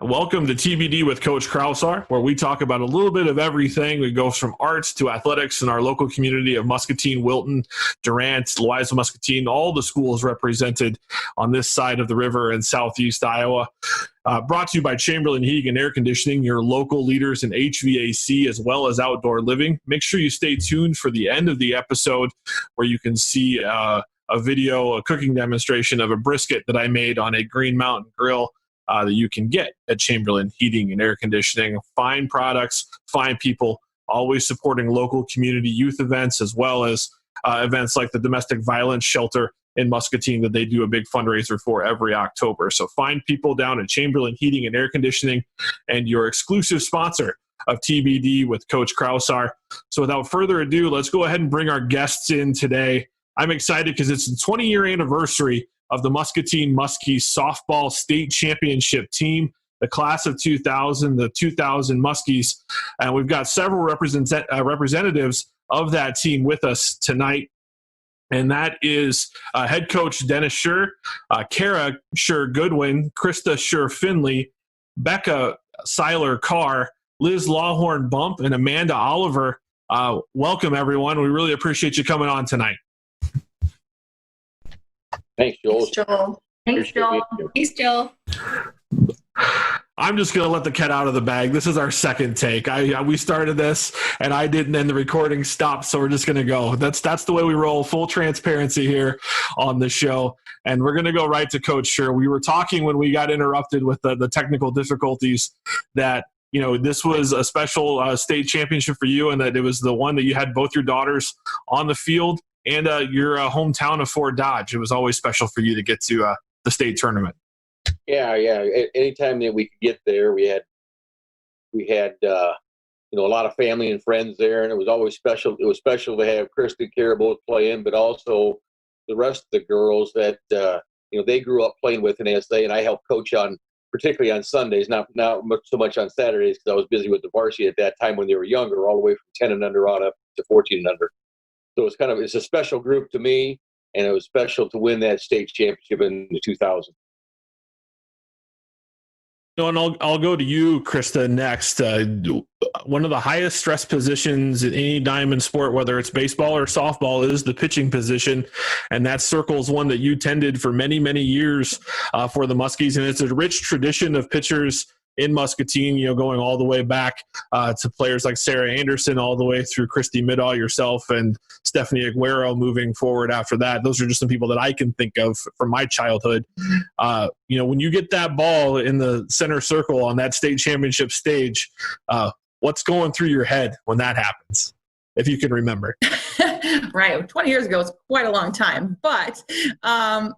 Welcome to TBD with Coach Kraushaar, where we talk about a little bit of everything. We go from arts to athletics in our local community of Muscatine, Wilton, Durant, Louisa Muscatine, all the schools represented on this side of the river in southeast Iowa. Brought to you by Chamberlain Heating and Air Conditioning, your local leaders in HVAC as well as outdoor living. Make sure you stay tuned for the end of the episode where you can see a video, a cooking demonstration of a brisket that I made on a Green Mountain grill that you can get at Chamberlain Heating and Air Conditioning. Fine products, fine people, always supporting local community youth events as well as events like the Domestic Violence Shelter in Muscatine that they do a big fundraiser for every October. So find people down at Chamberlain Heating and Air Conditioning and your exclusive sponsor of TBD with Coach Kraushaar. So without further ado, let's go ahead and bring our guests in today. I'm excited because it's the 20-year anniversary of the Muscatine Muskie Softball State Championship team, the class of 2000, the 2000 Muskies. And we've got several representatives of that team with us tonight. And that is head coach Denny Schuur, Kara Schuur Goodwin, Krista Schuur Finley, Becca Seiler Carr, Liz Lawhorn Bump, and Amanda Oliver. Welcome, everyone. We really appreciate you coming on tonight. Thanks, Joel. Thanks, Joel. Thanks, Joel. Thanks, Joel. I'm just going to let the cat out of the bag. This is our second take. We started this, and I didn't, and the recording stopped, so we're just going to go. That's the way we roll, full transparency here on the show. And we're going to go right to Coach Schuur. We were talking when we got interrupted with the technical difficulties that, you know, this was a special state championship for you and that it was the one that you had both your daughters on the field and your hometown of Fort Dodge. It was always special for you to get to the state tournament. Yeah. Anytime that we could get there, we had a lot of family and friends there, and it was always special. It was special to have Krista and Kara both play in, but also the rest of the girls that they grew up playing with in SA, and I helped coach particularly on Sundays, not so much on Saturdays because I was busy with the varsity at that time when they were younger, all the way from 10 and under on up to 14 and under. So it's a special group to me, and it was special to win that state championship in the 2000. And I'll go to you, Krista, next. One of the highest stress positions in any diamond sport, whether it's baseball or softball, is the pitching position. And that circles one that you tended for many, many years for the Muskies. And it's a rich tradition of pitchers in Muscatine, going all the way back to players like Sarah Anderson, all the way through Christy Middaugh, yourself, and Stephanie Aguero moving forward after that. Those are just some people that I can think of from my childhood. When you get that ball in the center circle on that state championship stage, what's going through your head when that happens, if you can remember? Right. 20 years ago was quite a long time. But I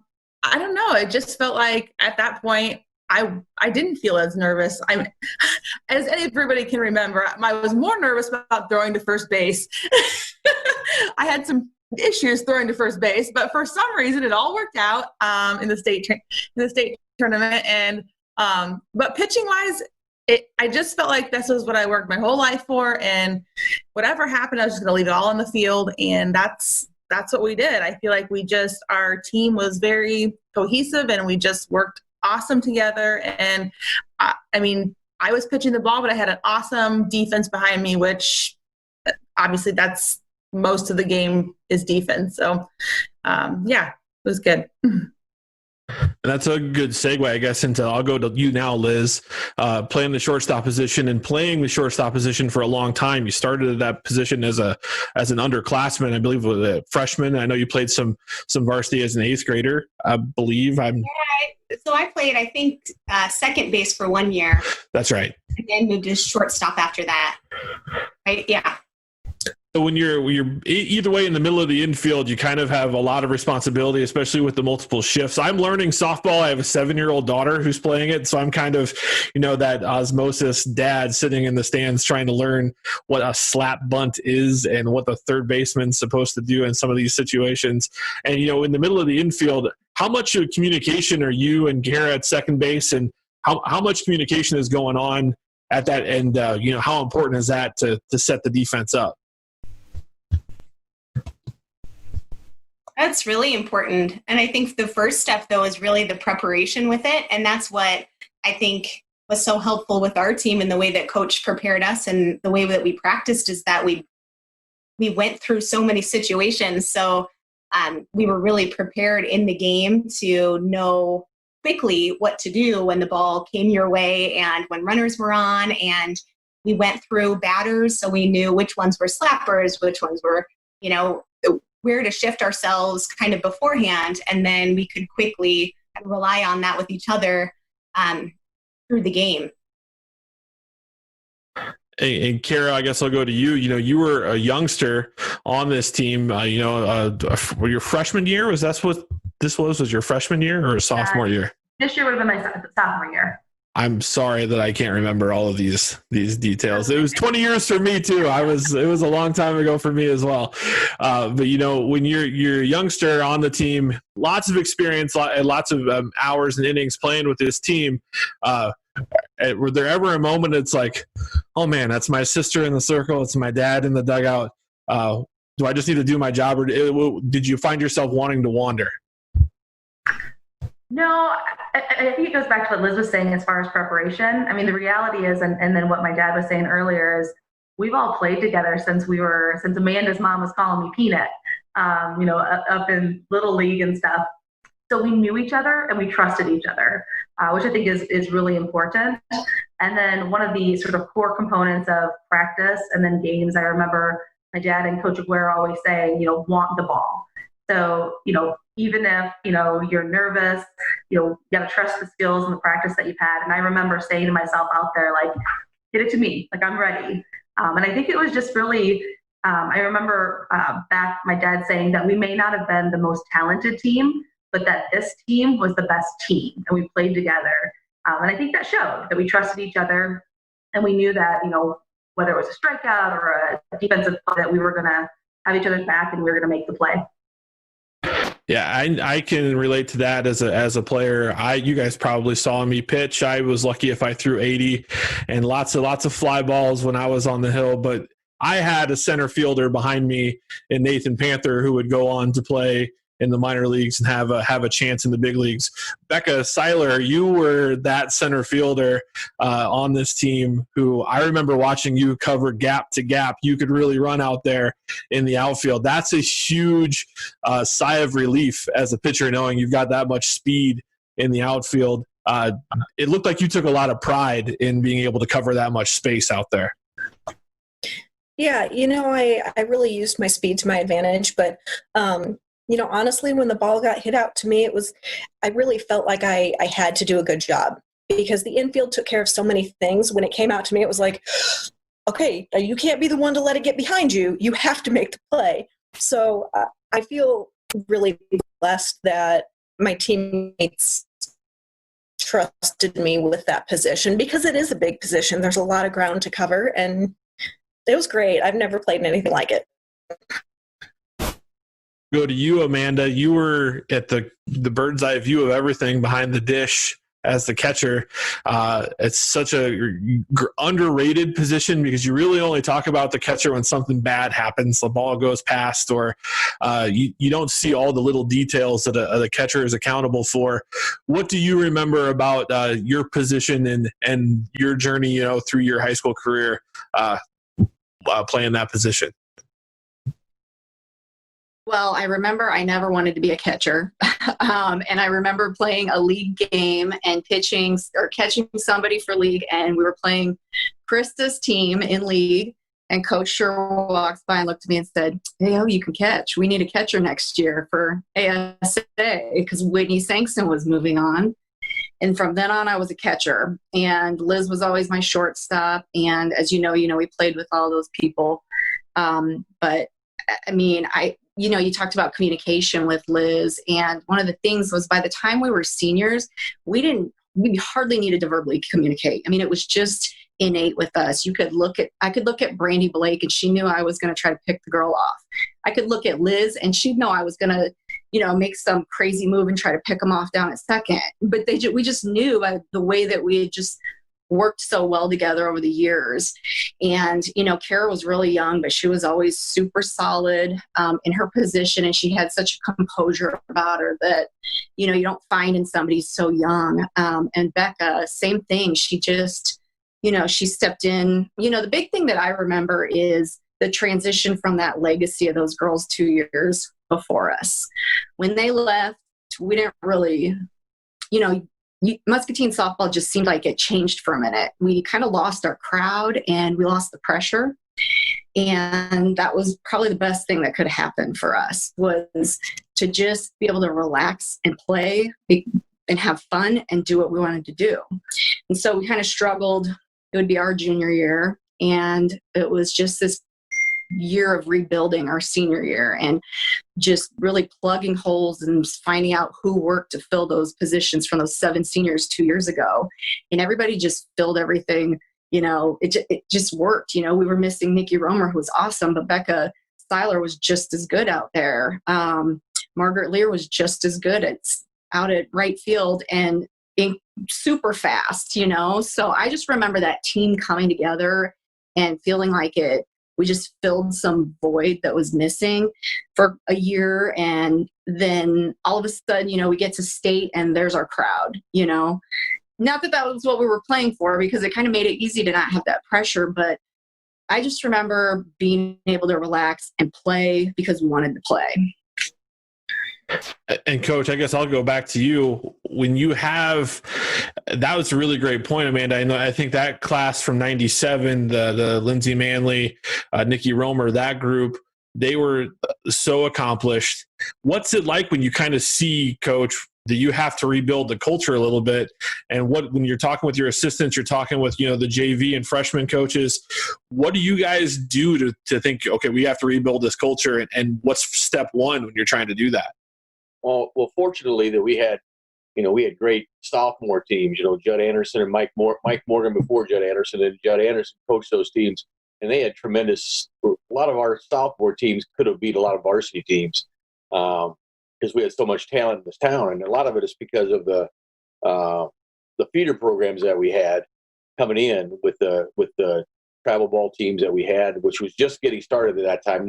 don't know. It just felt like at that point, I didn't feel as nervous. As everybody can remember, I was more nervous about throwing to first base. I had some issues throwing to first base, but for some reason it all worked out in the state tournament. And but pitching wise, I just felt like this was what I worked my whole life for, and whatever happened, I was just going to leave it all on the field, and that's what we did. I feel like our team was very cohesive, and we just worked awesome together. And I was pitching the ball, but I had an awesome defense behind me, which obviously that's most of the game is defense. So it was good. And that's a good segue, I guess, I'll go to you now, Liz, playing the shortstop position and playing the shortstop position for a long time. You started at that position as an underclassman, I believe, with a freshman. I know you played some varsity as an eighth grader, I believe. So I played, I think, second base for 1 year. That's right. And then moved to shortstop after that. Right? Yeah. So when you're either way in the middle of the infield, you kind of have a lot of responsibility, especially with the multiple shifts. I'm learning softball. I have a 7-year-old daughter who's playing it. So I'm kind of, that osmosis dad sitting in the stands trying to learn what a slap bunt is and what the third baseman's supposed to do in some of these situations. And, in the middle of the infield, how much of communication are you and Garrett at second base and how much communication is going on at that end? How important is that to set the defense up? That's really important. And I think the first step, though, is really the preparation with it. And that's what I think was so helpful with our team and the way that Coach prepared us and the way that we practiced is that we went through so many situations. So we were really prepared in the game to know quickly what to do when the ball came your way and when runners were on. And we went through batters, so we knew which ones were slappers, which ones were, where to shift ourselves kind of beforehand. And then we could quickly rely on that with each other through the game. And Kara, I guess I'll go to you. You were a youngster on this team. Your freshman year, was that what this was? Was your freshman year or sophomore year? This year would have been my sophomore year. I'm sorry that I can't remember all of these details. It was 20 years for me too. It was a long time ago for me as well. But when you're a youngster on the team, lots of experience, lots of hours and innings playing with this team. Were there ever a moment it's like, oh man, that's my sister in the circle, it's my dad in the dugout. Do I just need to do my job, or did you find yourself wanting to wander? No, I think it goes back to what Liz was saying as far as preparation. I mean, the reality is, and then what my dad was saying earlier is, we've all played together since Amanda's mom was calling me Peanut, up in Little League and stuff. So we knew each other and we trusted each other, which I think is really important. And then one of the sort of core components of practice and then games, I remember my dad and Coach Kraushaar always saying, want the ball. So, even if, you're nervous, you got to trust the skills and the practice that you've had. And I remember saying to myself out there, like, get it to me, like I'm ready. And I think it was just really, I remember back my dad saying that we may not have been the most talented team, but that this team was the best team and we played together. And I think that showed that we trusted each other and we knew that, whether it was a strikeout or a defensive play, that we were going to have each other's back and we were going to make the play. Yeah, I can relate to that as a player. You guys probably saw me pitch. I was lucky if I threw 80 and lots of fly balls when I was on the hill, but I had a center fielder behind me in Nathan Panther who would go on to play in the minor leagues and have a chance in the big leagues. Becca Seiler, you were that center fielder on this team who I remember watching you cover gap to gap. You could really run out there in the outfield. That's a huge sigh of relief as a pitcher, knowing you've got that much speed in the outfield. It looked like you took a lot of pride in being able to cover that much space out there. Yeah, I really used my speed to my advantage, but honestly, when the ball got hit out to me, I really felt like I had to do a good job because the infield took care of so many things. When it came out to me, it was like, okay, you can't be the one to let it get behind you. You have to make the play. So I feel really blessed that my teammates trusted me with that position because it is a big position. There's a lot of ground to cover, and it was great. I've never played in anything like it. Go to you, Amanda. You were at the bird's eye view of everything behind the dish as the catcher. It's such a underrated position because you really only talk about the catcher when something bad happens, the ball goes past, or you don't see all the little details that the catcher is accountable for. What do you remember about your position and your journey, through your high school career playing that position? Well, I remember I never wanted to be a catcher. And I remember playing a league game and pitching or catching somebody for league. And we were playing Krista's team in league. And Coach Schuur walks by and looked at me and said, "Hey, you can catch. We need a catcher next year for ASA," because Whitney Sankson was moving on. And from then on, I was a catcher. And Liz was always my shortstop. And as you know, we played with all those people. But I mean, you talked about communication with Liz, and one of the things was by the time we were seniors, we hardly needed to verbally communicate. I mean, it was just innate with us. I could look at Brandy Blake and she knew I was going to try to pick the girl off. I could look at Liz and she'd know I was going to, make some crazy move and try to pick them off down at second. But we just knew by the way that we had just worked so well together over the years. And, Kara was really young, but she was always super solid in her position. And she had such a composure about her that, you don't find in somebody so young. And Becca, same thing. She just, she stepped in. The big thing that I remember is the transition from that legacy of those girls 2 years before us. When they left, we didn't really, Muscatine softball just seemed like it changed for a minute. We kind of lost our crowd and we lost the pressure. And that was probably the best thing that could happen for us, was to just be able to relax and play and have fun and do what we wanted to do. And so we kind of struggled. It would be our junior year. And it was just this year of rebuilding our senior year and just really plugging holes and finding out who worked to fill those positions from those 7 seniors 2 years ago. And everybody just filled everything. It just worked. We were missing Nikki Romer, who was awesome, but Becca Seiler was just as good out there. Margaret Lear was just as good out at right field and being super fast, So I just remember that team coming together and feeling like we just filled some void that was missing for a year. And then all of a sudden, we get to state and there's our crowd, Not that was what we were playing for, because it kind of made it easy to not have that pressure. But I just remember being able to relax and play because we wanted to play. And Coach, I guess I'll go back to you. When you have, that was a really great point, Amanda. I think that class from '97, the Lindsay Manley, Nikki Romer, that group, they were so accomplished. What's it like when you kind of see, Coach, that you have to rebuild the culture a little bit? And when you're talking with your assistants, you're talking with, the JV and freshman coaches, what do you guys do to think, okay, we have to rebuild this culture? And what's step one when you're trying to do that? Well, fortunately that we had great sophomore teams, Judd Anderson and Mike Morgan before Judd Anderson, and Judd Anderson coached those teams, and they had a lot of our sophomore teams could have beat a lot of varsity teams because we had so much talent in this town. And a lot of it is because of the feeder programs that we had coming in with the travel ball teams that we had, which was just getting started at that time.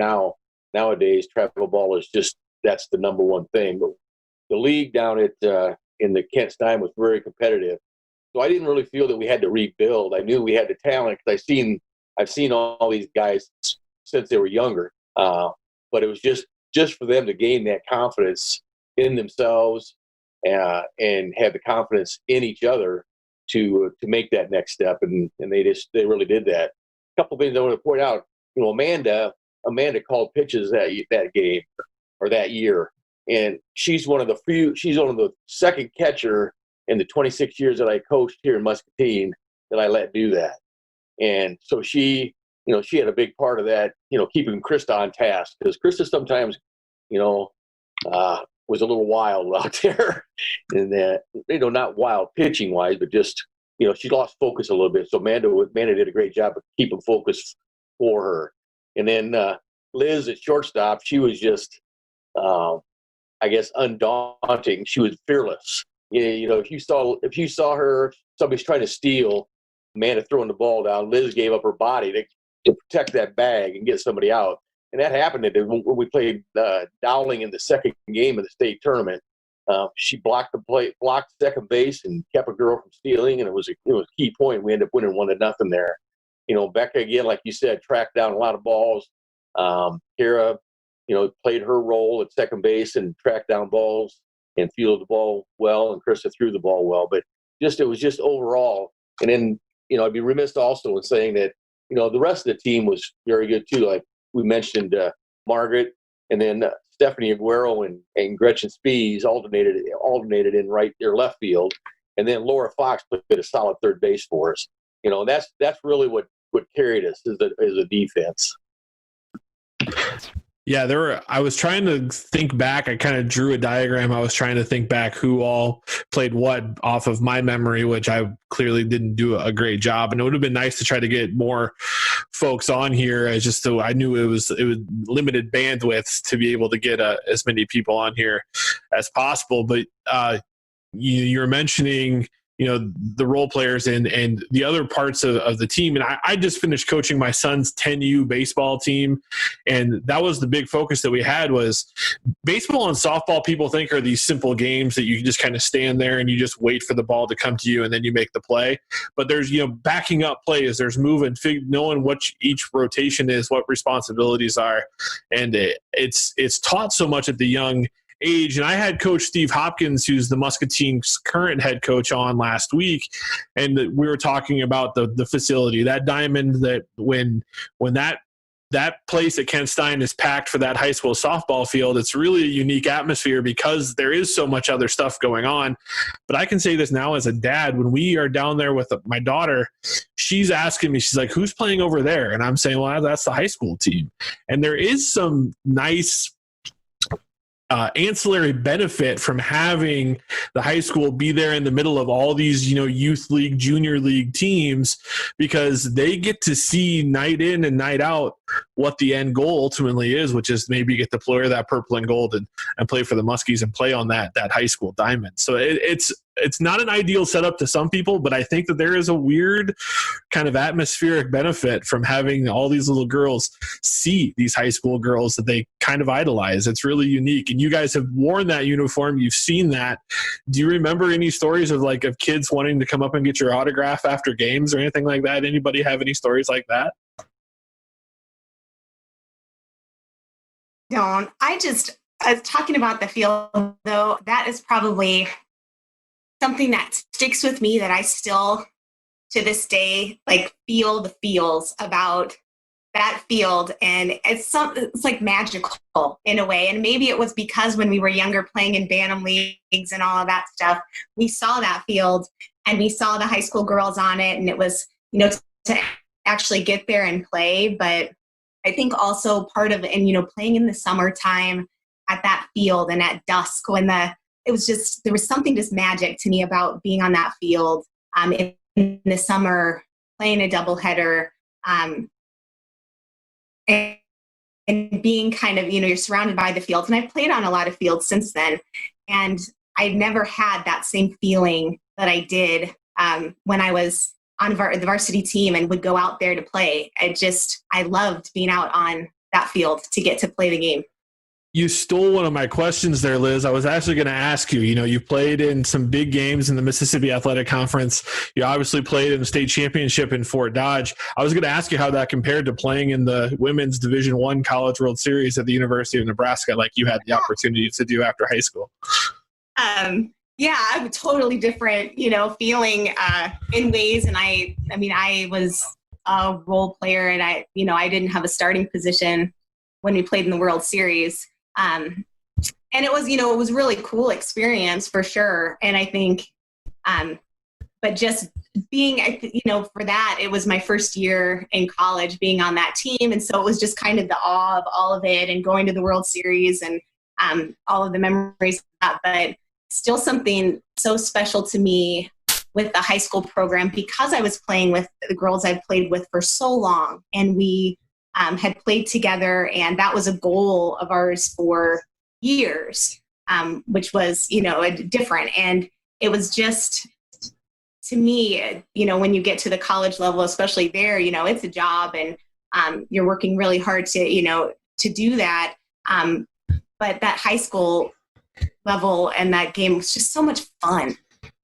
Nowadays, travel ball is that's the number one thing. But the league down in the Kent Stein was very competitive. So I didn't really feel that we had to rebuild. I knew we had the talent because I've seen all these guys since they were younger. But it was just for them to gain that confidence in themselves and have the confidence in each other to make that next step. And they really did that. A couple of things I want to point out. Amanda called pitches that game or that year. And she's one of the second catcher in the 26 years that I coached here in Muscatine that I let do that. And so she had a big part of that, keeping Krista on task, because Krista sometimes, was a little wild out there, and that, not wild pitching wise, but just, she lost focus a little bit. So Amanda did a great job of keeping focus for her. And then Liz at shortstop, she was just, I guess, undaunting. She was fearless. If you saw her, somebody's trying to steal, Amanda throwing the ball down, Liz gave up her body to protect that bag and get somebody out. And that happened when we played Dowling in the second game of the state tournament. She blocked second base and kept a girl from stealing, and it was a key point. We ended up winning 1-0 there. Becca, again, like you said, tracked down a lot of balls. Kara, played her role at second base and tracked down balls and fielded the ball well, and Krista threw the ball well. But it was just overall. And then, I'd be remiss also in saying that, the rest of the team was very good too. Like we mentioned, Margaret, and then Stephanie Aguero and Gretchen Spees alternated in right or left field, and then Laura Fox played a solid third base for us. That's really what carried us as a defense. Yeah, I was trying to think back. I kind of drew a diagram. I was trying to think back who all played what off of my memory, which I clearly didn't do a great job. And it would have been nice to try to get more folks on here. I knew it was limited bandwidth to be able to get as many people on here as possible. But you're mentioning, the role players and the other parts of the team. And I just finished coaching my son's 10U baseball team. And that was the big focus that we had. Was baseball and softball, people think, are these simple games that you just kind of stand there and you just wait for the ball to come to you and then you make the play. But there's, backing up plays, there's moving, knowing what each rotation is, what responsibilities are. And it's taught so much at the young age. And I had Coach Steve Hopkins, who's the Muscatine's current head coach, on last week, and we were talking about the facility, that diamond, that when that place at Kent Stein is packed for that high school softball field, it's really a unique atmosphere because there is so much other stuff going on. But I can say this now as a dad, when we are down there with my daughter, she's asking me, she's like, who's playing over there? And I'm saying, well, that's the high school team. And there is some nice ancillary benefit from having the high school be there in the middle of all these, youth league, junior league teams, because they get to see night in and night out what the end goal ultimately is, which is maybe get to wear that purple and gold and play for the Muskies and play on that high school diamond. So it's not an ideal setup to some people, but I think that there is a weird kind of atmospheric benefit from having all these little girls see these high school girls that they kind of idolize. It's really unique. And you guys have worn that uniform. You've seen that. Do you remember any stories of kids wanting to come up and get your autograph after games or anything like that? Anybody have any stories like that? Don't. I was talking about the field, though, that is probably something that sticks with me, that I still, to this day, feel the feels about that field. And it's like magical in a way. And maybe it was because when we were younger, playing in Bantam leagues and all of that stuff, we saw that field and we saw the high school girls on it. And it was, to actually get there and play. But I think also part of, and playing in the summertime at that field and at dusk, there was something just magic to me about being on that field in the summer, playing a doubleheader, and being kind of, you're surrounded by the fields. And I've played on a lot of fields since then, and I've never had that same feeling that I did when I was on the varsity team and would go out there to play. I loved being out on that field to get to play the game. You stole one of my questions there, Liz. I was actually going to ask you, you played in some big games in the Mississippi Athletic Conference. You obviously played in the state championship in Fort Dodge. I was going to ask you how that compared to playing in the Women's Division I College World Series at the University of Nebraska, like you had the opportunity to do after high school. Yeah, I'm totally different, feeling in ways. And I was a role player, and I didn't have a starting position when we played in the World Series. And it was, it was really cool experience for sure. And I think, but just being, for that, it was my first year in college being on that team. And so it was just kind of the awe of all of it and going to the World Series and all of the memories of that. But still something so special to me with the high school program, because I was playing with the girls I've played with for so long, and we had played together, and that was a goal of ours for years, which was, different. And it was just, to me, when you get to the college level, especially there, it's a job, and you're working really hard to do that. But that high school level and that game was just so much fun.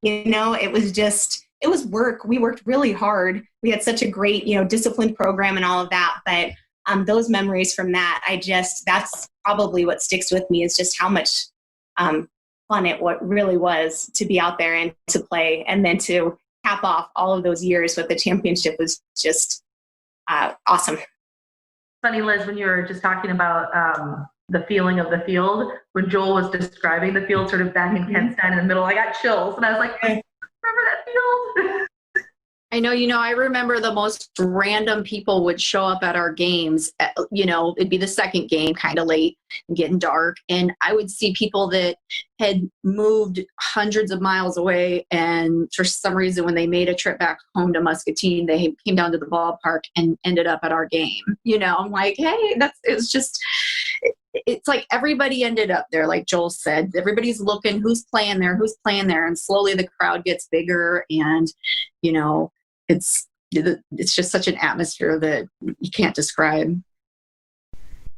It was work. We worked really hard. We had such a great, disciplined program and all of that. But those memories from that, that's probably what sticks with me, is just how much fun it really was to be out there and to play, and then to cap off all of those years with the championship was just awesome. Funny, Liz, when you were just talking about the feeling of the field, when Joel was describing the field sort of back in Kent Stein in the middle, I got chills, and I was like, remember that field? I know, I remember the most random people would show up at our games. It'd be the second game, kind of late and getting dark. And I would see people that had moved hundreds of miles away. And for some reason, when they made a trip back home to Muscatine, they came down to the ballpark and ended up at our game. I'm like, hey, it's like everybody ended up there, like Joel said. Everybody's looking who's playing there. And slowly the crowd gets bigger, and it's just such an atmosphere that you can't describe.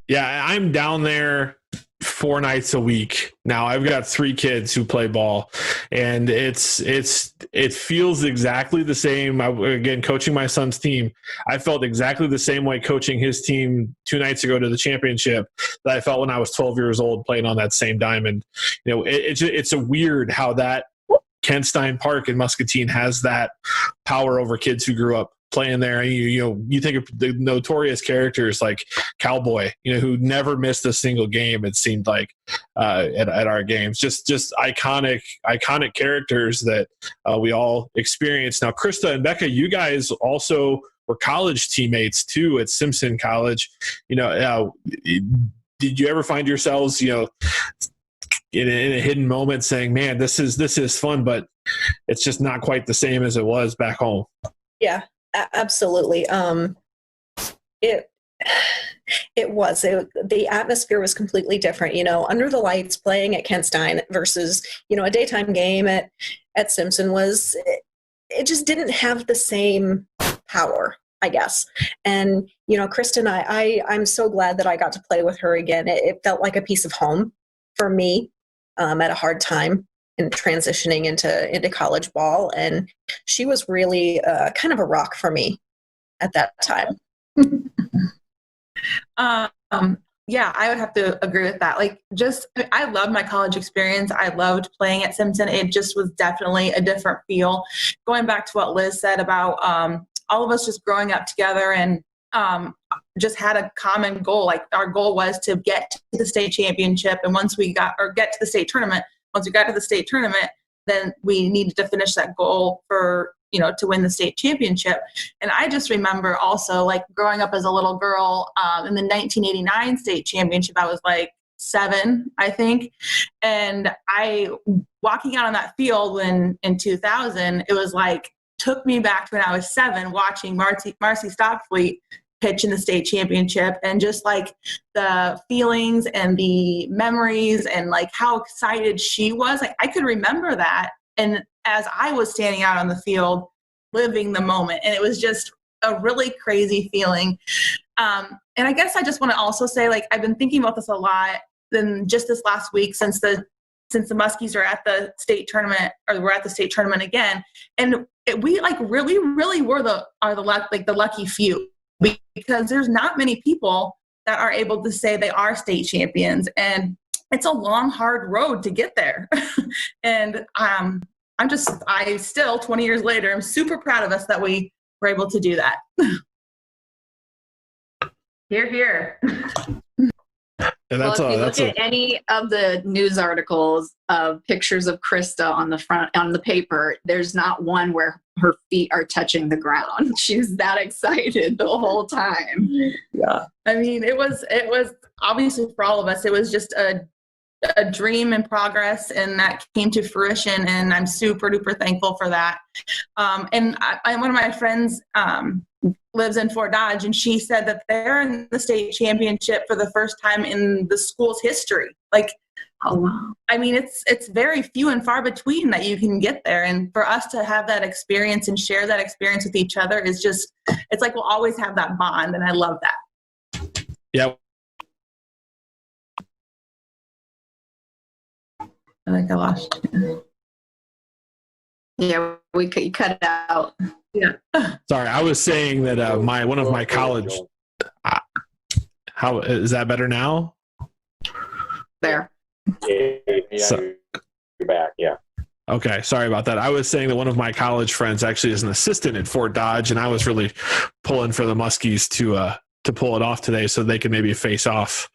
Yeah, I'm down there 4 nights a week now. I've got 3 kids who play ball, and it feels exactly the same. Again, coaching my son's team, I felt exactly the same way coaching his team 2 nights ago to the championship that I felt when I was 12 years old playing on that same diamond. It's a weird how that Kent Stein Park in Muscatine has that power over kids who grew up playing there. You think of the notorious characters like Cowboy, who never missed a single game, it seemed like, at our games. Just iconic characters that we all experienced. Now, Krista and Becca, you guys also were college teammates too at Simpson College. Did you ever find yourselves, in a hidden moment saying, man, this is fun, but it's just not quite the same as it was back home? Yeah, absolutely. It was. The atmosphere was completely different, under the lights playing at Kent Stein versus, a daytime game at Simpson it just didn't have the same power, I guess. And, Kristen, I'm so glad that I got to play with her again. It felt like a piece of home for me. At a hard time in transitioning into college ball. And she was really kind of a rock for me at that time. Yeah, I would have to agree with that. I loved my college experience. I loved playing at Simpson. It just was definitely a different feel. Going back to what Liz said about all of us just growing up together and just had a common goal. Like our goal was to get to the state championship. And get to the state tournament, once we got to the state tournament, then we needed to finish that goal for, to win the state championship. And I just remember also growing up as a little girl in the 1989 state championship, I was 7, I think. And walking out on that field in 2000, it was took me back to when I was 7 watching Muskie Softball pitch in the state championship, and just the feelings and the memories and how excited she was. I could remember that. And as I was standing out on the field, living the moment, and it was just a really crazy feeling. And I guess I just want to also say, I've been thinking about this a lot then just this last week since the Muskies are at the state tournament, or we're at the state tournament again. And we really, really the lucky few, because there's not many people that are able to say they are state champions, and it's a long, hard road to get there. And I still 20 years later, I'm super proud of us that we were able to do that. Hear, hear. And If you look at any of the news articles of pictures of Krista on the front, on the paper, there's not one where her feet are touching the ground. She's that excited the whole time. Yeah. I mean, it was obviously for all of us, it was just a dream in progress, and that came to fruition. And I'm super duper thankful for that. And one of my friends, lives in Fort Dodge, and she said that they're in the state championship for the first time in the school's history. Oh, wow. I mean, it's very few and far between that you can get there. And for us to have that experience and share that experience with each other is just, it's we'll always have that bond. And I love that. Yeah. I think I lost you. Yeah, we cut it out. Yeah. Sorry, I was saying that one of my college. How is that better now? There. Yeah, you're back. Yeah. Okay, sorry about that. I was saying that one of my college friends actually is an assistant at Fort Dodge, and I was really pulling for the Muskies to to pull it off today so they can maybe face off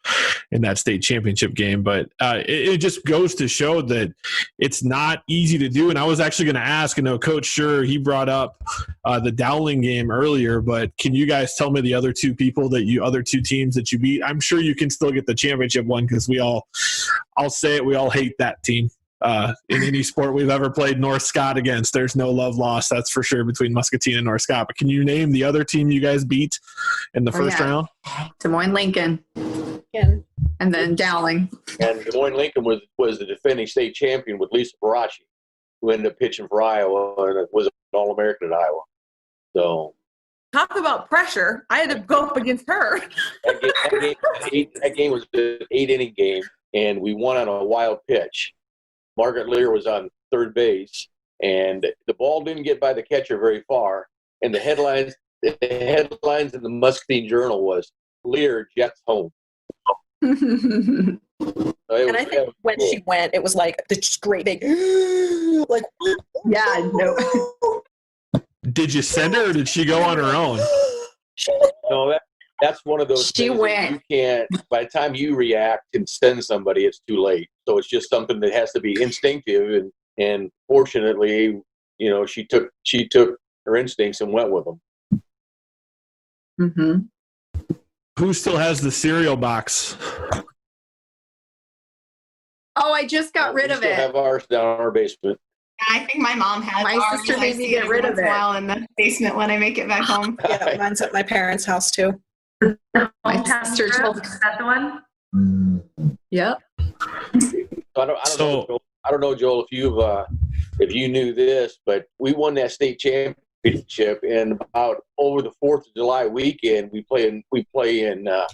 in that state championship game. But it just goes to show that it's not easy to do. And I was actually going to ask, Coach Schuur, he brought up the Dowling game earlier, but can you guys tell me the other two teams that you beat? I'm sure you can still get the championship one because I'll say it, we all hate that team. In any sport we've ever played North Scott against, there's no love lost, that's for sure, between Muscatine and North Scott. But can you name the other team you guys beat in the first round? Des Moines Lincoln. Yeah. And then Dowling. And Des Moines Lincoln was the defending state champion with Lisa Barachi, who ended up pitching for Iowa and was an All-American at Iowa. So Talk about pressure. I had to go up against her. that game was an 8-inning game, and we won on a wild pitch. Margaret Lear was on third base, and the ball didn't get by the catcher very far. And the headlines in the Muscatine Journal was Lear jets home. And I think when she went, it was like the great big, like, yeah, no. Did you send her or did she go on her own? No, that's one of those She things went. that you can't, by the time you react and send somebody, it's too late. So it's just something that has to be instinctive. And fortunately, she took her instincts and went with them. Mm-hmm. Who still has the cereal box? Oh, I just got rid of We it. still have ours down in our basement. I think my mom has. My ours. sister I made me see get rid of once in a it. while in the basement when I make it back home. yeah, mine's at my parents' house too. My sister told Is that the one? Yep. So I don't know, Joel, if you knew this, but we won that state championship, and about over the 4th of July weekend, we play in the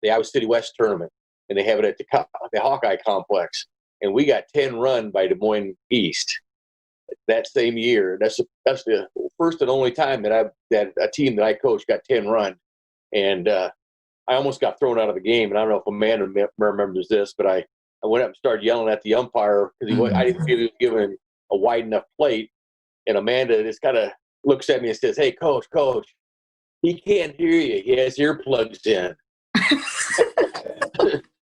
Iowa City West tournament, and they have it at the Hawkeye complex, and we got 10 run by Des Moines East that same year. That's the first and only time that a team that I coached got 10 run, and I almost got thrown out of the game. And I don't know if Amanda remembers this, but I went up and started yelling at the umpire because I didn't feel he was given a wide enough plate. And Amanda just kind of looks at me and says, "Hey, coach, he can't hear you. He has earplugs in."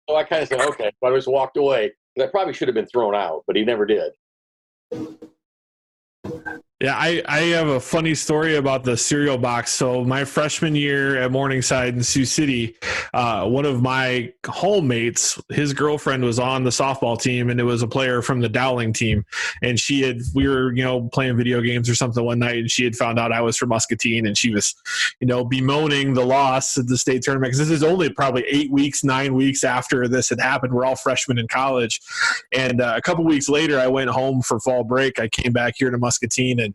So I kind of said, "Okay." So I just walked away. I probably should have been thrown out, but he never did. Yeah, I have a funny story about the cereal box. So my freshman year at Morningside in Sioux City, one of my hallmates, his girlfriend was on the softball team, and it was a player from the Dowling team. And we were, playing video games or something one night, and she had found out I was from Muscatine, and she was, bemoaning the loss at the state tournament. Because this is only probably 9 weeks after this had happened. We're all freshmen in college. And a couple weeks later, I went home for fall break. I came back here to Muscatine, and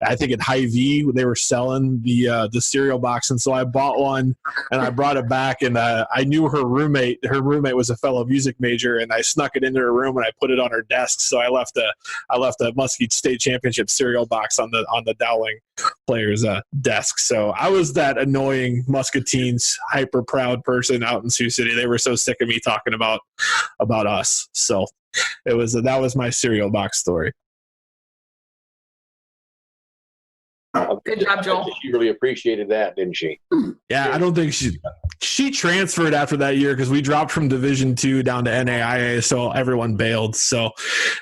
I think at Hy-Vee they were selling the cereal box, and so I bought one and I brought it back. And I knew her roommate. Her roommate was a fellow music major, and I snuck it into her room and I put it on her desk. So I left a Muskie State Championship cereal box on the Dowling player's desk. So I was that annoying Muscatine's hyper proud person out in Sioux City. They were so sick of me talking about us. So that was my cereal box story. Good job, Joel. She really appreciated that, didn't she? Yeah, I don't think she transferred after that year because we dropped from Division II down to NAIA, so everyone bailed. So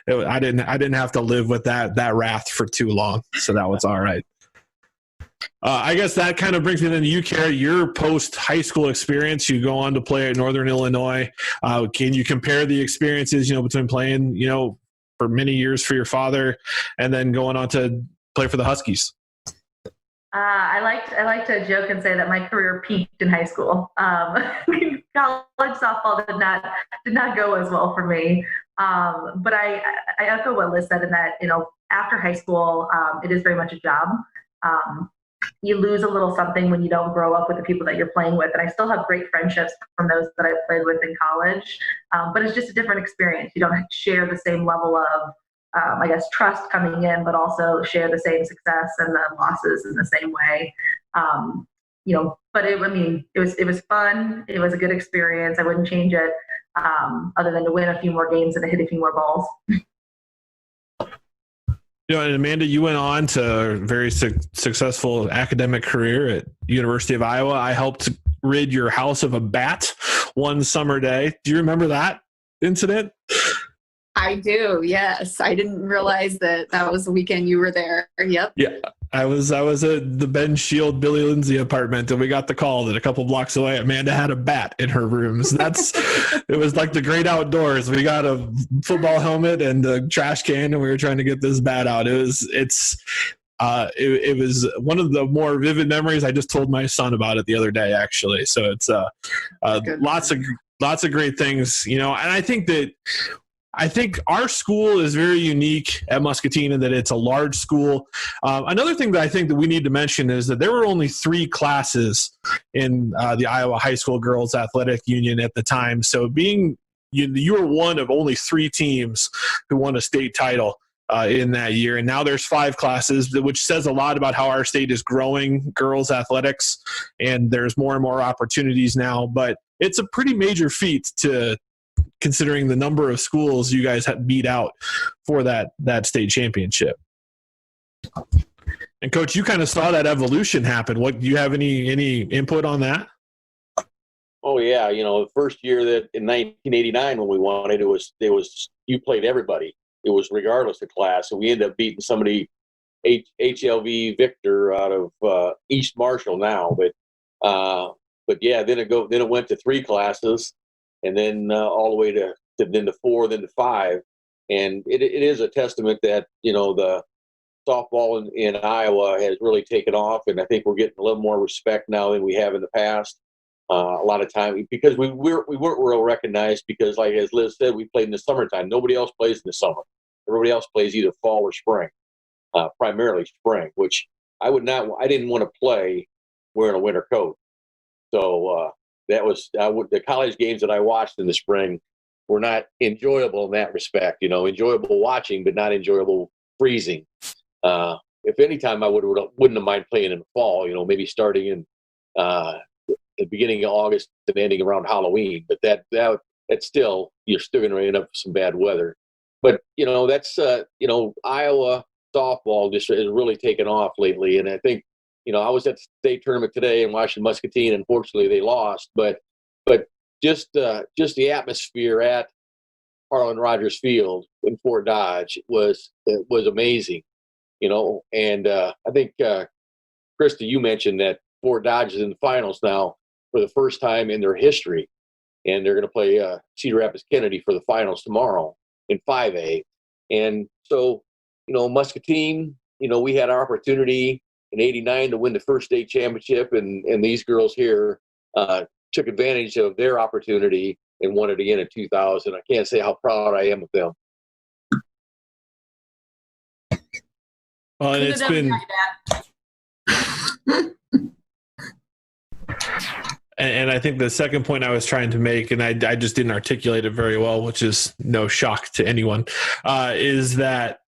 I didn't have to live with that wrath for too long. So that was all right. I guess that kind of brings me then to you, Kara, your post-high school experience. You go on to play at Northern Illinois. Can you compare the experiences, between playing, for many years for your father and then going on to play for the Huskies? I like to joke and say that my career peaked in high school. College softball did not go as well for me. But I echo what Liz said in that, after high school, it is very much a job. You lose a little something when you don't grow up with the people that you're playing with. And I still have great friendships from those that I played with in college. But it's just a different experience. You don't share the same level of trust coming in, but also share the same success and the losses in the same way. But it was fun. It was a good experience. I wouldn't change it other than to win a few more games and to hit a few more balls. And Amanda, you went on to a very successful academic career at University of Iowa. I helped rid your house of a bat one summer day. Do you remember that incident? I do. Yes. I didn't realize that was the weekend you were there. Yep. Yeah. I was at the Ben Shield, Billy Lindsay apartment, and we got the call that a couple blocks away, Amanda had a bat in her rooms. It was like the great outdoors. We got a football helmet and a trash can, and we were trying to get this bat out. It was one of the more vivid memories. I just told my son about it the other day, actually. So it's lots of great things, and I think our school is very unique at Muscatine in that it's a large school. Another thing that I think that we need to mention is that there were only 3 classes in the Iowa High School Girls Athletic Union at the time. So you were one of only 3 teams who won a state title in that year. And now there's 5 classes, which says a lot about how our state is growing girls athletics. And there's more and more opportunities now. But it's a pretty major feat considering the number of schools you guys had beat out for that state championship. And Coach, you kind of saw that evolution happen. What do you have any input on that? Oh yeah, the first year that in 1989 when we won it, you played everybody. It was regardless of class, and we ended up beating somebody, HLV Victor out of East Marshall now. But yeah, then it went to 3 classes. And then all the way to 4, then to 5. And it is a testament that, the softball in Iowa has really taken off. And I think we're getting a little more respect now than we have in the past. A lot of time, because we weren't real recognized because, like as Liz said, we played in the summertime. Nobody else plays in the summer. Everybody else plays either fall or spring, primarily spring, which I didn't want to play wearing a winter coat. So, that was the college games that I watched in the spring were not enjoyable in that respect. Enjoyable watching, but not enjoyable freezing. If any time I wouldn't have mind playing in the fall. Maybe starting in the beginning of August and ending around Halloween. But that's still you're still going to end up with some bad weather. But that's Iowa softball just has really taken off lately, and I think. I was at the state tournament today in Washington Muscatine. Unfortunately, they lost, but just the atmosphere at Harlan Rogers Field in Fort Dodge was amazing, And I think Krista, you mentioned that Fort Dodge is in the finals now for the first time in their history, and they're going to play Cedar Rapids Kennedy for the finals tomorrow in 5A. And so, Muscatine, we had our opportunity in '89 to win the first state championship, and these girls here took advantage of their opportunity and won it again in 2000. I can't say how proud I am of them. Well, and it's been, and I think the second point I was trying to make, and I just didn't articulate it very well, which is no shock to anyone, is that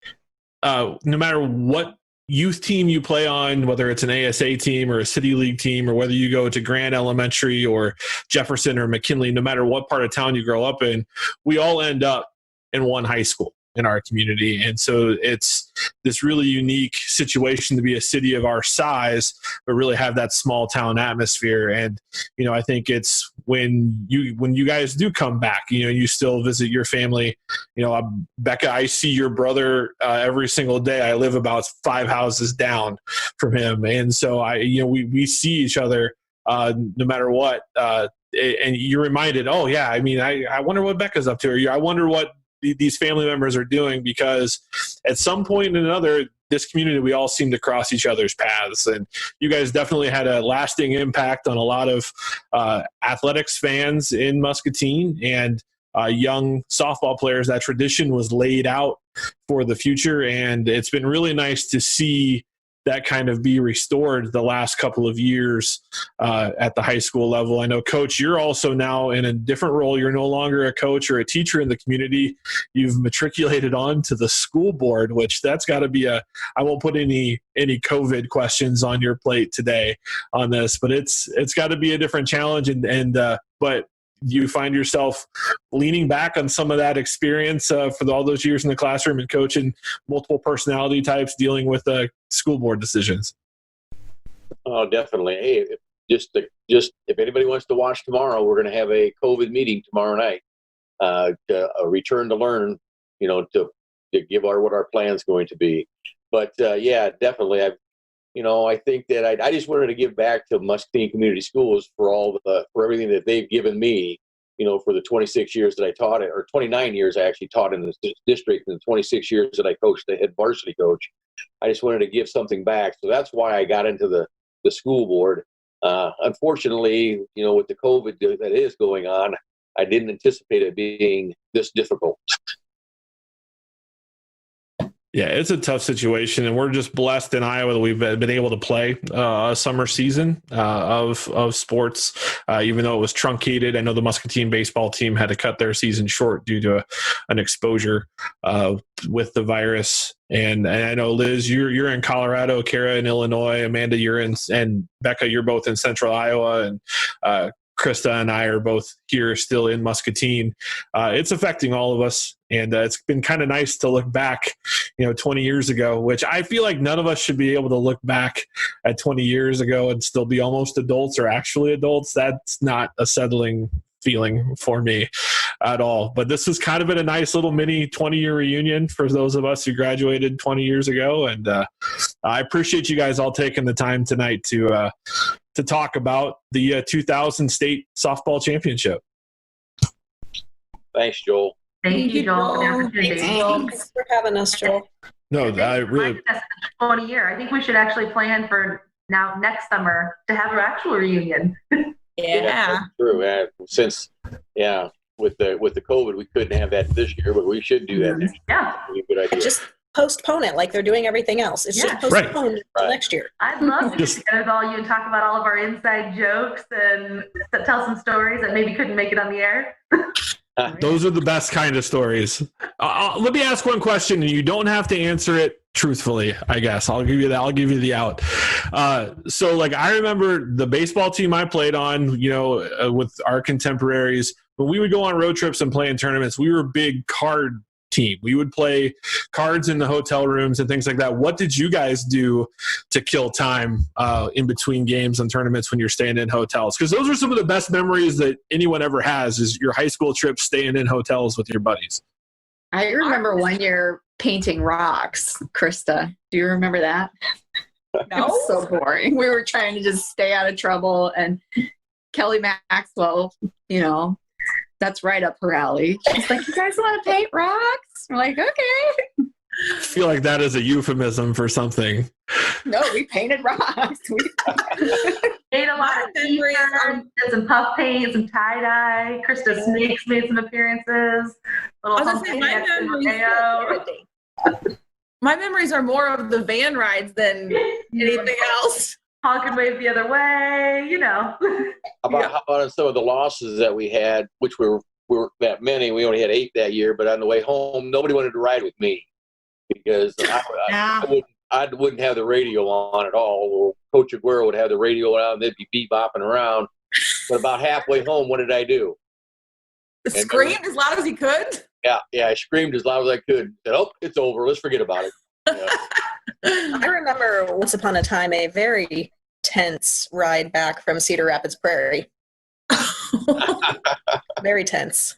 no matter what youth team you play on, whether it's an ASA team or a city league team, or whether you go to Grant Elementary or Jefferson or McKinley, no matter what part of town you grow up in, we all end up in one high school in our community. And so it's this really unique situation to be a city of our size, but really have that small town atmosphere. And, I think it's when you guys do come back, you still visit your family. Becca, I see your brother every single day. I live about 5 houses down from him. And so we see each other no matter what. And you're reminded, oh yeah, I wonder what Becca's up to. Or I wonder what these family members are doing, because at some point or another, this community, we all seem to cross each other's paths. And you guys definitely had a lasting impact on a lot of athletics fans in Muscatine and young softball players. That tradition was laid out for the future. And it's been really nice to see that kind of be restored the last couple of years at the high school level. I know, Coach, you're also now in a different role. You're no longer a coach or a teacher in the community. You've matriculated on to the school board, which that's got to be I won't put any COVID questions on your plate today on this, but it's got to be a different challenge. But you find yourself leaning back on some of that experience for all those years in the classroom and coaching multiple personality types, dealing with school board decisions? Oh, definitely. Hey, just if anybody wants to watch tomorrow, we're going to have a COVID meeting tomorrow night, to return to learn, to give what our plan's going to be. But yeah, definitely. I think that I just wanted to give back to Muscatine Community Schools for for everything that they've given me, for the 26 years that I taught it, or 29 years I actually taught in this district, and the 26 years that I coached the head varsity coach. I just wanted to give something back. So that's why I got into the school board. Unfortunately, with the COVID that is going on, I didn't anticipate it being this difficult. Yeah, it's a tough situation, and we're just blessed in Iowa that we've been able to play a summer season of sports, even though it was truncated. I know the Muscatine baseball team had to cut their season short due to an exposure with the virus. And I know, Liz, you're in Colorado, Kara in Illinois, Amanda, and Becca, you're both in Central Iowa, and Krista and I are both here still in Muscatine. It's affecting all of us, and it's been kind of nice to look back, 20 years ago, which I feel like none of us should be able to look back at 20 years ago and still be almost adults or actually adults. That's not a settling feeling for me at all. But this has kind of been a nice little mini 20-year reunion for those of us who graduated 20 years ago. And I appreciate you guys all taking the time tonight to talk about the 2000 state softball championship. Thanks, Joel. Thank you, Joel, for the opportunity. Thanks for having us, Joel. No, I really. 20 year. I think we should actually plan for next summer to have an actual reunion. Yeah. That's true. Since with the COVID, we couldn't have that this year, but we should do that next year. Yeah. Good idea. Just postpone it like they're doing everything else. It's just postponed until next year. I'd love to get together with all you and talk about all of our inside jokes and tell some stories that maybe couldn't make it on the air. Those are the best kind of stories. Let me ask one question, and you don't have to answer it truthfully, I guess. I'll give you that. I'll give you the out. So, I remember the baseball team I played on, with our contemporaries, when we would go on road trips and play in tournaments, we were a big card team. We would play cards in the hotel rooms and things like that. What did you guys do to kill time in between games and tournaments when you're staying in hotels? Because those are some of the best memories that anyone ever has, is your high school trip staying in hotels with your buddies. I remember one year painting rocks. Krista, do you remember that? No. It was so boring. We were trying to just stay out of trouble, and Kelly Maxwell, that's right up her alley. She's like, "You guys want to paint rocks?" We're like, "Okay." I feel like that is a euphemism for something. No, we painted rocks. Made a lot of t-shirts and some puff paint, some tie-dye. Krista Snakes made some appearances. I was gonna say, my memories are more of the van rides than anything else. Honk and wave the other way, How about some of the losses that we had, which were that many? We only had 8 that year, but on the way home, nobody wanted to ride with me because I wouldn't have the radio on at all. Or Coach Aguero would have the radio on, and they'd be bebopping around. But about halfway home, what did I do? Scream as loud as he could? Yeah, I screamed as loud as I could. Said, "Oh, it's over. Let's forget about it." I remember once upon a time a very tense ride back from Cedar Rapids Prairie. Very tense.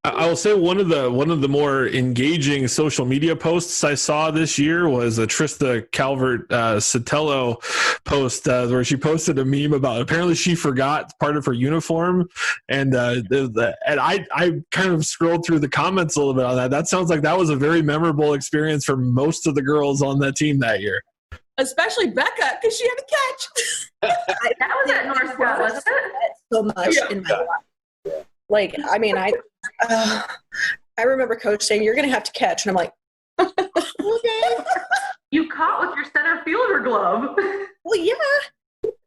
I will say one of the more engaging social media posts I saw this year was a Trista Calvert Sotelo post where she posted a meme about apparently she forgot part of her uniform, and I kind of scrolled through the comments a little bit on that. That sounds like that was a very memorable experience for most of the girls on that team that year. Especially Becca, because she had a catch. That was at North Scott, wasn't it? So much in my life. Like, I mean, I remember Coach saying, "You're going to have to catch," and I'm like, "Okay." You caught with your center fielder glove. Well, yeah.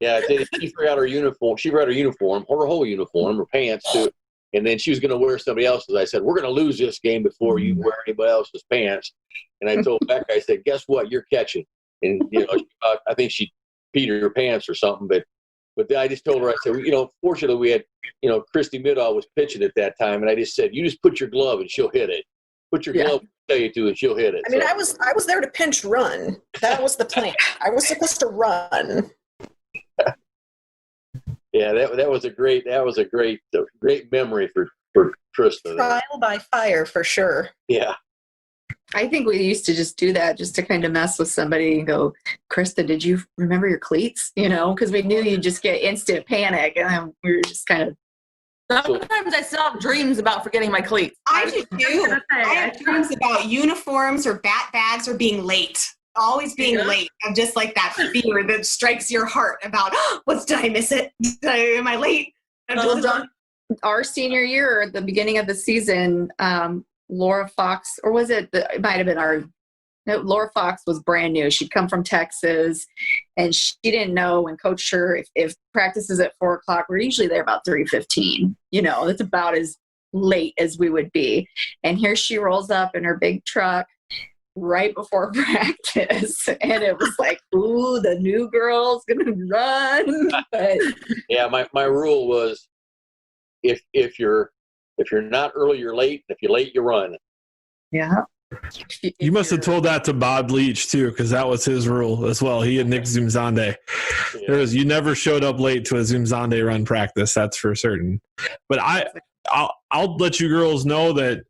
Yeah, she forgot her uniform. She forgot her uniform, her whole uniform, her pants too. And then she was going to wear somebody else's. I said, "We're going to lose this game before you wear anybody else's pants." And I told Becca, I said, "Guess what? You're catching." And I think she peed her pants or something, but But then I just told her, I said, fortunately we had, Christy Middaugh was pitching at that time, and I just said, you just put your glove and she'll hit it. Put your glove, tell you to, and she'll hit it. I mean, I was there to pinch run. That was the plan. I was supposed to run. Yeah, that was a great memory for Krista. Trial by fire for sure. Yeah. I think we used to just do that just to kind of mess with somebody and go, Krista, did you remember your cleats? Because we knew you'd just get instant panic, and then we were just kind of. Sometimes I still have dreams about forgetting my cleats. I do too. I have dreams about uniforms or bat bags or being late. Always being late. I'm just like that fear that strikes your heart about, did I miss it? Am I late? Our senior year, at the beginning of the season, Laura Fox, or was it might have been Laura Fox was brand new. She'd come from Texas, and she didn't know when Coach Schuur, if practice is at 4:00, we're usually there about 3:15. That's about as late as we would be. And here she rolls up in her big truck right before practice, and it was like, ooh, the new girl's gonna run. But yeah, my rule was, if you're not early, you're late. If you're late, you run. Yeah. You must have told that to Bob Leach too, because that was his rule as well. He and Nick Zumzande. Yeah. You never showed up late to a Zumzande run practice. That's for certain. But I'll let you girls know that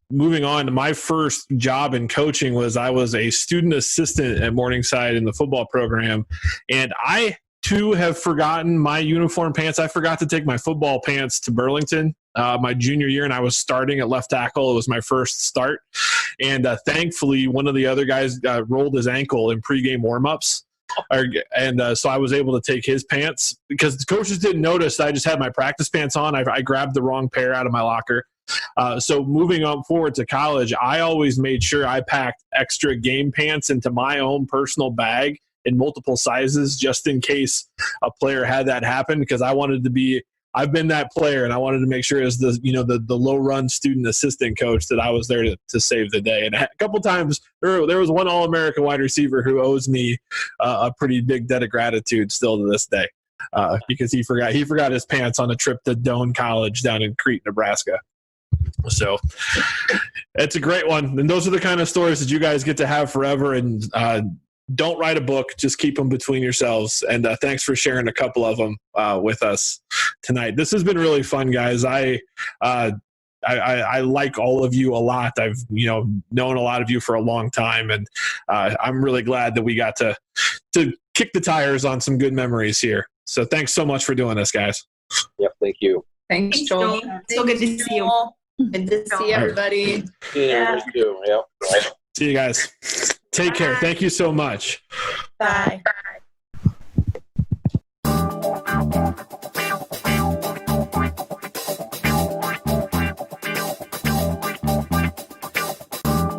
moving on to my first job in coaching I was a student assistant at Morningside in the football program, and I too have forgotten my uniform pants. I forgot to take my football pants to Burlington my junior year, and I was starting at left tackle. It was my first start, and thankfully one of the other guys rolled his ankle in pregame warmups. So I was able to take his pants because the coaches didn't notice I just had my practice pants on. I grabbed the wrong pair out of my locker. So moving on forward to college, I always made sure I packed extra game pants into my own personal bag in multiple sizes just in case a player had that happen, because I've been that player, and I wanted to make sure as the low run student assistant coach that I was there to save the day. And a couple times there was one All-American wide receiver who owes me a pretty big debt of gratitude still to this day, because he forgot his pants on a trip to Doane College down in Crete, Nebraska. So it's a great one. And those are the kind of stories that you guys get to have forever. And don't write a book, just keep them between yourselves. And thanks for sharing a couple of them with us tonight. This has been really fun, guys. I like all of you a lot. I've known a lot of you for a long time, and I'm really glad that we got to kick the tires on some good memories here. So thanks so much for doing this, guys. Yep, thank you. Thanks, Joel. So good to see you. Good to see everybody. Yeah, you too. Yep. See you guys. Take care. Thank you so much. Bye.